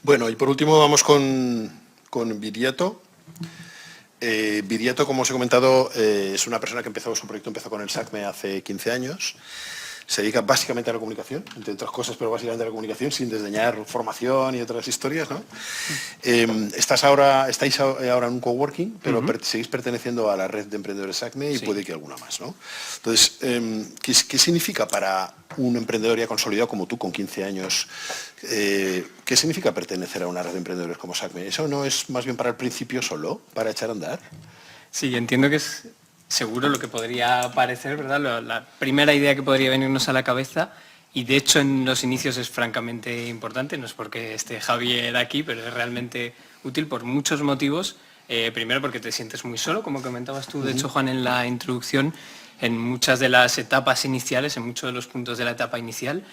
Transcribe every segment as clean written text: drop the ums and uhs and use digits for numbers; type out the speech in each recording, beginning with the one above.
Bueno, y por último vamos con Viriato. Viriato, como os he comentado, es una persona que su proyecto empezó con el SACME hace 15 años. Se dedica básicamente a la comunicación, entre otras cosas, pero básicamente a la comunicación, sin desdeñar formación y otras historias, ¿no? Estáis ahora en un coworking, pero seguís perteneciendo a la red de emprendedores SACME y puede que alguna más, ¿no? Entonces, ¿qué significa para un emprendedor ya consolidado como tú, con 15 años, qué significa pertenecer a una red de emprendedores como SACME? ¿Eso no es más bien para el principio solo, para echar a andar? Sí, entiendo que es seguro lo que podría parecer, ¿verdad? La primera idea que podría venirnos a la cabeza, y de hecho en los inicios es francamente importante, no es porque esté Javier aquí, pero es realmente útil por muchos motivos. Primero porque te sientes muy solo, como comentabas tú, de hecho, Juan, en la introducción, en muchas de las etapas iniciales, en muchos de los puntos de la etapa inicial,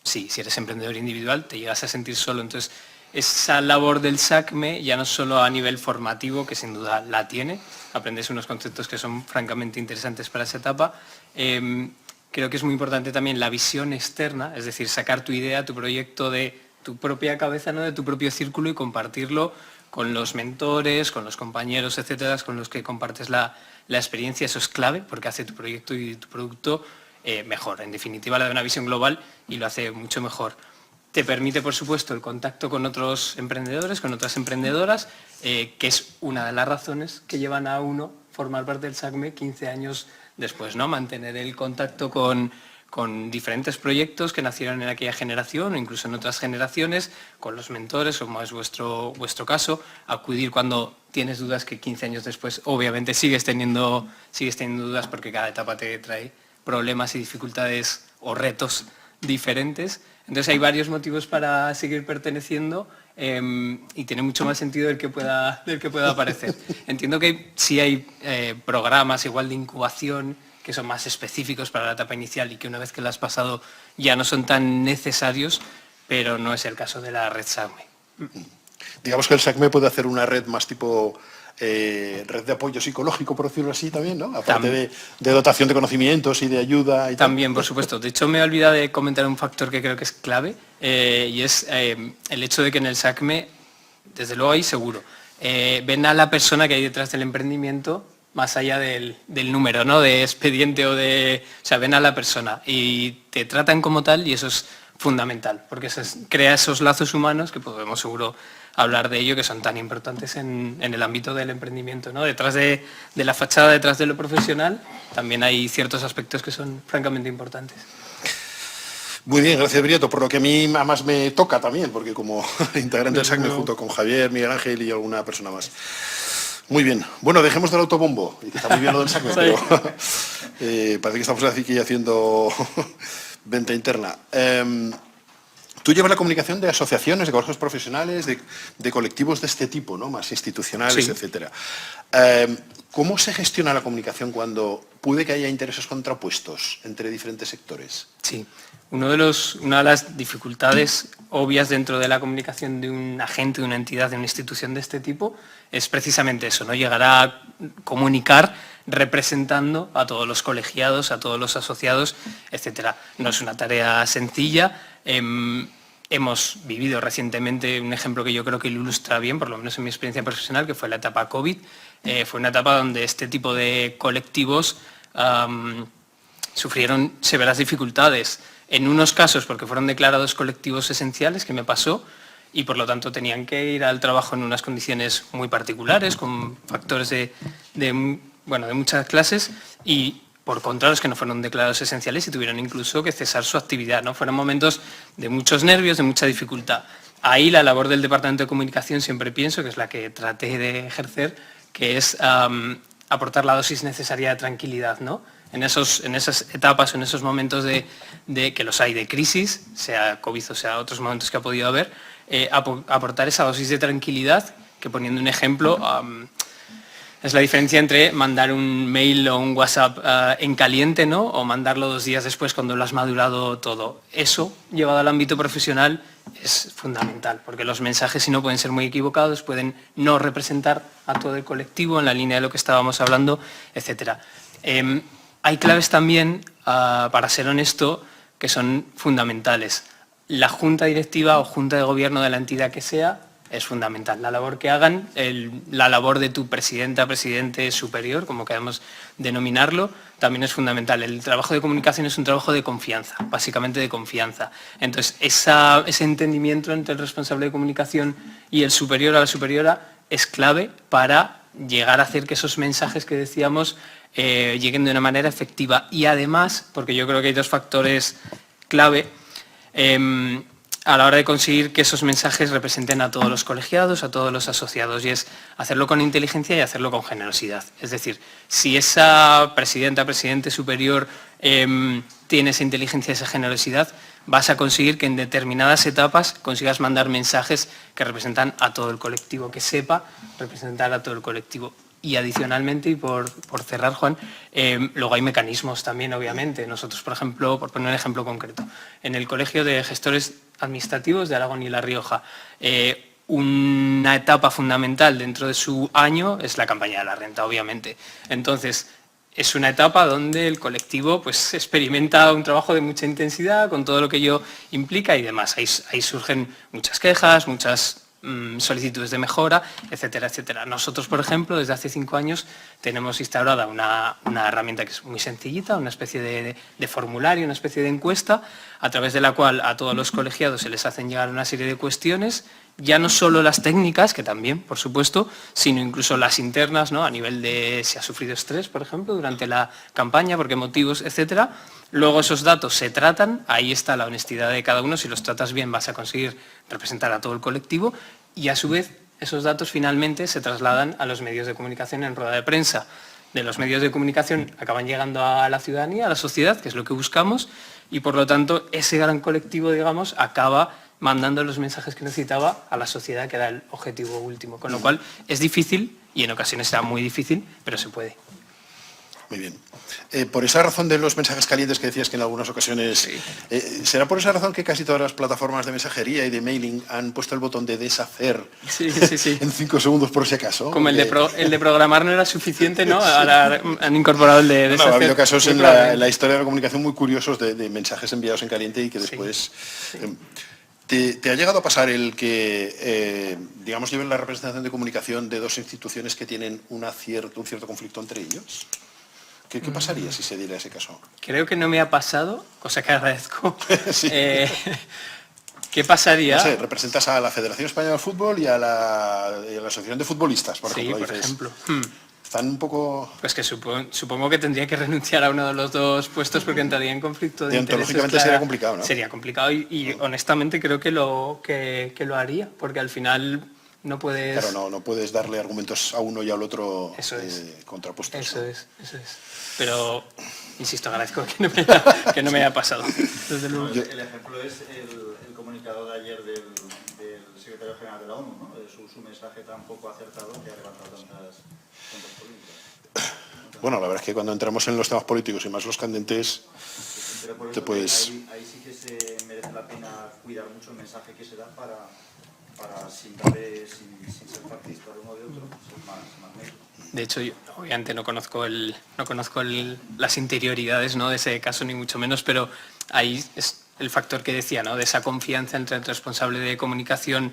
sí, si eres emprendedor individual te llegas a sentir solo. Entonces, esa labor del SACME, ya no solo a nivel formativo, que sin duda la tiene, aprendes unos conceptos que son francamente interesantes para esa etapa, creo que es muy importante también la visión externa, es decir, sacar tu idea, tu proyecto de tu propia cabeza, ¿no? De tu propio círculo, y compartirlo con los mentores, con los compañeros, etcétera, con los que compartes la experiencia. Eso es clave porque hace tu proyecto y tu producto mejor. En definitiva, le da una visión global y lo hace mucho mejor. Te permite, por supuesto, el contacto con otros emprendedores, con otras emprendedoras, que es una de las razones que llevan a uno formar parte del SACME 15 años después, ¿no? Mantener el contacto con diferentes proyectos que nacieron en aquella generación o incluso en otras generaciones, con los mentores, como es vuestro caso, acudir cuando tienes dudas, que 15 años después obviamente sigues teniendo dudas, porque cada etapa te trae problemas y dificultades o retos diferentes. Entonces hay varios motivos para seguir perteneciendo, y tiene mucho más sentido del que pueda parecer. Entiendo que sí hay programas igual de incubación que son más específicos para la etapa inicial y que una vez que la has pasado ya no son tan necesarios, pero no es el caso de la red SACME. Digamos que el SACME puede hacer una red más tipo red de apoyo psicológico, por decirlo así, también, ¿no? Aparte de dotación de conocimientos y de ayuda. También, por supuesto. De hecho, me he olvidado de comentar un factor que creo que es clave, y es el hecho de que en el SACME, desde luego hay seguro, ven a la persona que hay detrás del emprendimiento más allá del número, ¿no? De expediente o sea, ven a la persona y te tratan como tal, y eso es fundamental, porque crea esos lazos humanos que podemos seguro hablar de ello, que son tan importantes en el ámbito del emprendimiento, ¿no? Detrás de la fachada, detrás de lo profesional, también hay ciertos aspectos que son francamente importantes. Muy bien, gracias, Viriato, por lo que a mí además me toca también, porque como integrante del SACME junto con Javier, Miguel Ángel y alguna persona más. Muy bien. Bueno, dejemos del autobombo, y que está muy bien lo del SACME, pero parece que estamos aquí haciendo venta interna. Tú llevas la comunicación de asociaciones, de colegios profesionales, de colectivos de este tipo, ¿no? Más institucionales, sí, etcétera. ¿Cómo se gestiona la comunicación cuando puede que haya intereses contrapuestos entre diferentes sectores? Sí. Una de las dificultades obvias dentro de la comunicación de un agente, de una entidad, de una institución de este tipo, es precisamente eso, ¿no? Llegar a comunicar representando a todos los colegiados, a todos los asociados, etcétera. No es una tarea sencilla. Hemos vivido recientemente un ejemplo que yo creo que lo ilustra bien, por lo menos en mi experiencia profesional, que fue la etapa COVID. Fue una etapa donde este tipo de colectivos sufrieron severas dificultades. En unos casos porque fueron declarados colectivos esenciales, que me pasó, y por lo tanto tenían que ir al trabajo en unas condiciones muy particulares, con factores de muchas clases, y por contra los que no fueron declarados esenciales y tuvieron incluso que cesar su actividad, ¿no? Fueron momentos de muchos nervios, de mucha dificultad. Ahí la labor del Departamento de Comunicación, siempre pienso, que es la que traté de ejercer, que es aportar la dosis necesaria de tranquilidad, ¿no? En esas etapas, en esos momentos de que los hay de crisis, sea COVID o sea otros momentos que ha podido haber, aportar esa dosis de tranquilidad, que, poniendo un ejemplo, es la diferencia entre mandar un mail o un WhatsApp en caliente, ¿no? O mandarlo 2 días después cuando lo has madurado todo. Eso, llevado al ámbito profesional, es fundamental, porque los mensajes, si no, pueden ser muy equivocados, pueden no representar a todo el colectivo en la línea de lo que estábamos hablando, etcétera. Hay claves también, para ser honesto, que son fundamentales. la junta directiva o junta de gobierno de la entidad que sea es fundamental. La labor que hagan, la labor de tu presidenta, presidente superior, como queramos denominarlo, también es fundamental. El trabajo de comunicación es un trabajo de confianza, básicamente de confianza. Entonces, ese entendimiento entre el responsable de comunicación y el superior a la superiora es clave para llegar a hacer que esos mensajes que decíamos lleguen de una manera efectiva. Y además, porque yo creo que hay dos factores clave, a la hora de conseguir que esos mensajes representen a todos los colegiados, a todos los asociados, y es hacerlo con inteligencia y hacerlo con generosidad. Es decir, si esa presidenta, presidente superior tiene esa inteligencia y esa generosidad, vas a conseguir que en determinadas etapas consigas mandar mensajes que representan a todo el colectivo, que sepa representar a todo el colectivo. Y adicionalmente, y por cerrar, Juan, luego hay mecanismos también, obviamente. Nosotros, por ejemplo, por poner un ejemplo concreto, en el Colegio de Gestores Administrativos de Aragón y La Rioja, una etapa fundamental dentro de su año es la campaña de la renta, obviamente. Entonces, es una etapa donde el colectivo pues, experimenta un trabajo de mucha intensidad, con todo lo que ello implica y demás. Ahí surgen muchas quejas, muchas solicitudes de mejora, etcétera, etcétera. Nosotros, por ejemplo, desde hace 5 años tenemos instaurada una herramienta que es muy sencillita, una especie de formulario, una especie de encuesta, a través de la cual a todos los colegiados se les hacen llegar una serie de cuestiones, ya no solo las técnicas, que también, por supuesto, sino incluso las internas, ¿no? A nivel de si ha sufrido estrés, por ejemplo, durante la campaña, por qué motivos, etcétera. Luego esos datos se tratan, ahí está la honestidad de cada uno, si los tratas bien vas a conseguir representar a todo el colectivo y a su vez esos datos finalmente se trasladan a los medios de comunicación en rueda de prensa. De los medios de comunicación acaban llegando a la ciudadanía, a la sociedad, que es lo que buscamos, y por lo tanto ese gran colectivo, digamos, acaba mandando los mensajes que necesitaba a la sociedad, que era el objetivo último. Con lo cual es difícil, y en ocasiones será muy difícil, pero se puede. Muy bien. Por esa razón de los mensajes calientes que decías que en algunas ocasiones... Sí. ¿Será por esa razón que casi todas las plataformas de mensajería y de mailing han puesto el botón de deshacer en 5 segundos por si acaso? Como el de programar no era suficiente, ¿no? Ahora han incorporado el de deshacer. Ha habido casos en la historia de la comunicación muy curiosos de mensajes enviados en caliente y que después... ¿Te ha llegado a pasar el que, digamos, lleven la representación de comunicación de dos instituciones que tienen un cierto conflicto entre ellos? ¿Qué pasaría si se diera ese caso? Creo que no me ha pasado, cosa que agradezco. Sí. ¿Qué pasaría? No sé, representas a la Federación Española de Fútbol y a la Asociación de Futbolistas, por ejemplo. Sí, por ejemplo. Están un poco... Pues que supongo que tendría que renunciar a uno de los dos puestos porque entraría en conflicto de intereses. Deontológicamente sería complicado, ¿no? Sería complicado y honestamente creo que lo haría, porque al final no puedes... Claro, no puedes darle argumentos a uno y al otro contrapuestos. Eso es. Pero, insisto, agradezco que no me haya pasado. Desde luego. El ejemplo es el comunicado de ayer del secretario general de la ONU, ¿no? Su mensaje tan poco acertado que ha levantado tantas polémicas. Bueno, la verdad es que cuando entramos en los temas políticos y más los candentes, te puedes... Ahí sí que se merece la pena cuidar mucho el mensaje que se da para sin ser partista de uno de otro, ser más neutro. De hecho, yo obviamente no conozco las interioridades, ¿no?, de ese caso, ni mucho menos, pero ahí es el factor que decía, ¿no?, de esa confianza entre el responsable de comunicación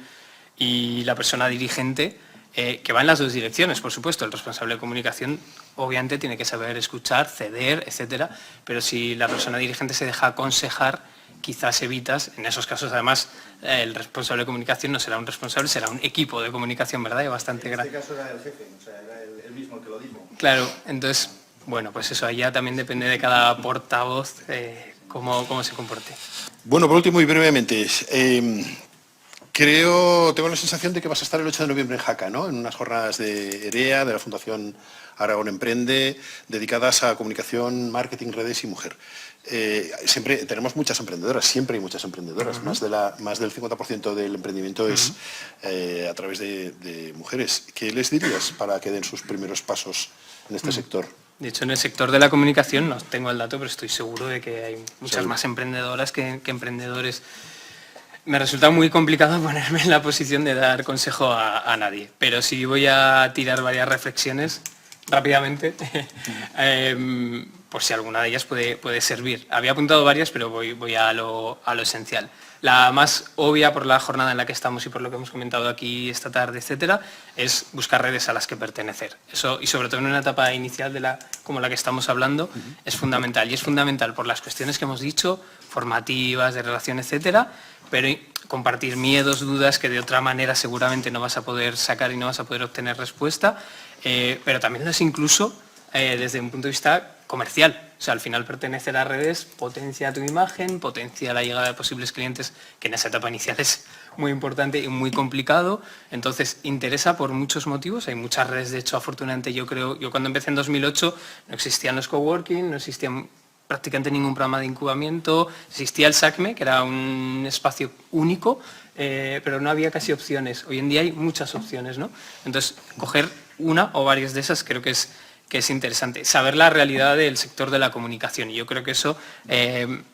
y la persona dirigente, que va en las dos direcciones, por supuesto. El responsable de comunicación obviamente tiene que saber escuchar, ceder, etcétera, pero si la persona dirigente se deja aconsejar, quizás evitas, en esos casos además, el responsable de comunicación no será un responsable, será un equipo de comunicación, ¿verdad? Y bastante grande. En este caso era el jefe, o sea, era él mismo el que lo dijo. Claro, entonces, bueno, pues eso allá también depende de cada portavoz cómo se comporte. Bueno, por último y brevemente, tengo la sensación de que vas a estar el 8 de noviembre en Jaca, ¿no? En unas jornadas de EREA, de la Fundación Aragón Emprende, dedicadas a comunicación, marketing, redes y mujer. Siempre tenemos muchas emprendedoras, siempre hay muchas emprendedoras, más del 50% del emprendimiento es a través de mujeres. ¿Qué les dirías para que den sus primeros pasos en este sector? De hecho, en el sector de la comunicación, no tengo el dato, pero estoy seguro de que hay muchas más emprendedoras que emprendedores. Me resulta muy complicado ponerme en la posición de dar consejo a nadie, pero sí voy a tirar varias reflexiones rápidamente, por si alguna de ellas puede servir. Había apuntado varias, pero voy a lo esencial. La más obvia por la jornada en la que estamos y por lo que hemos comentado aquí esta tarde, etcétera, es buscar redes a las que pertenecer. Eso, y sobre todo en una etapa inicial como la que estamos hablando, es fundamental. Y es fundamental por las cuestiones que hemos dicho, formativas, de relación, etcétera, pero compartir miedos, dudas que de otra manera seguramente no vas a poder sacar y no vas a poder obtener respuesta, pero también es incluso desde un punto de vista comercial. O sea, al final pertenecer a redes potencia tu imagen, potencia la llegada de posibles clientes, que en esa etapa inicial es muy importante y muy complicado. Entonces, interesa por muchos motivos. Hay muchas redes, de hecho, afortunadamente yo cuando empecé en 2008 no existían los coworking, no existía prácticamente ningún programa de incubamiento, existía el SACME, que era un espacio único, pero no había casi opciones. Hoy en día hay muchas opciones, ¿no? Entonces, coger una o varias de esas creo que es interesante. Saber la realidad del sector de la comunicación. Y yo creo que eso,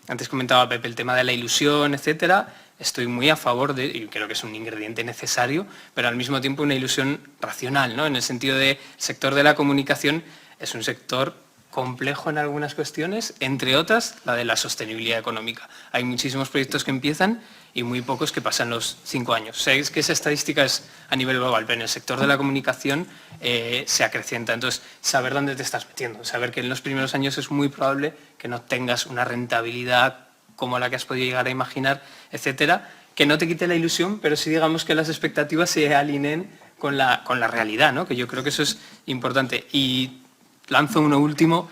antes comentaba Pepe, el tema de la ilusión, etcétera, estoy muy a favor y creo que es un ingrediente necesario, pero al mismo tiempo una ilusión racional, ¿no? En el sentido de el sector de la comunicación es un sector complejo en algunas cuestiones, entre otras la de la sostenibilidad económica. Hay muchísimos proyectos que empiezan y muy pocos que pasan los 5 años. Sabéis que esa estadística es a nivel global, pero en el sector de la comunicación se acrecienta. Entonces, saber dónde te estás metiendo, saber que en los primeros años es muy probable que no tengas una rentabilidad como la que has podido llegar a imaginar, etcétera, que no te quite la ilusión, pero sí digamos que las expectativas se alineen con la realidad, ¿no? Que yo creo que eso es importante. Y lanzo uno último.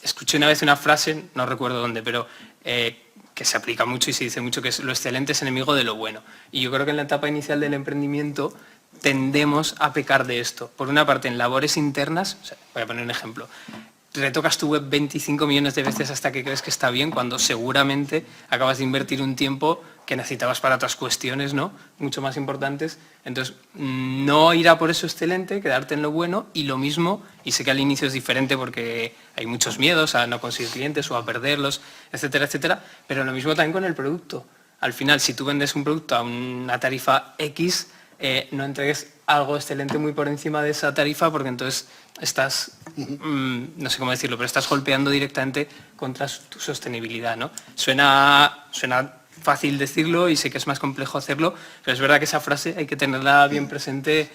Escuché una vez una frase, no recuerdo dónde, pero que se aplica mucho y se dice mucho, que es lo excelente es enemigo de lo bueno. Y yo creo que en la etapa inicial del emprendimiento tendemos a pecar de esto. Por una parte, en labores internas, o sea, voy a poner un ejemplo, retocas tu web 25 millones de veces hasta que crees que está bien, cuando seguramente acabas de invertir un tiempo que necesitabas para otras cuestiones, ¿no? Mucho más importantes. Entonces, no ir a por eso excelente, quedarte en lo bueno, y lo mismo, y sé que al inicio es diferente porque hay muchos miedos a no conseguir clientes o a perderlos, etcétera, etcétera, pero lo mismo también con el producto. Al final, si tú vendes un producto a una tarifa X, no entregues algo excelente muy por encima de esa tarifa, porque entonces estás, no sé cómo decirlo, pero estás golpeando directamente contra tu sostenibilidad, ¿no? Suena fácil decirlo y sé que es más complejo hacerlo, pero es verdad que esa frase hay que tenerla bien presente,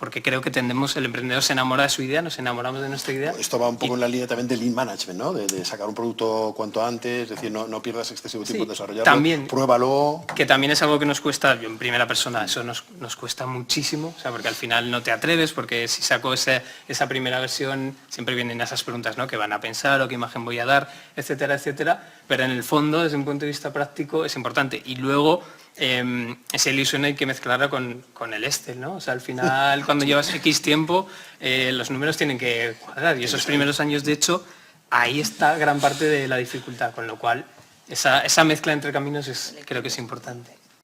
porque creo que tendemos, el emprendedor se enamora de su idea, nos enamoramos de nuestra idea. Esto va un poco en la línea también del lean management, ¿no? De sacar un producto cuanto antes, es decir, no pierdas excesivo tiempo en desarrollarlo, también, pruébalo. Que también es algo que nos cuesta, yo en primera persona, eso nos cuesta muchísimo, o sea, porque al final no te atreves, porque si saco esa primera versión siempre vienen esas preguntas, ¿no? ¿Qué van a pensar o qué imagen voy a dar, etcétera, etcétera? Pero en el fondo, desde un punto de vista práctico, es importante. Y luego, esa ilusión hay que mezclarla con el Excel, ¿no? O sea, al final, cuando llevas X tiempo, los números tienen que cuadrar. Y esos primeros años, de hecho, ahí está gran parte de la dificultad, con lo cual esa mezcla entre caminos creo que es importante.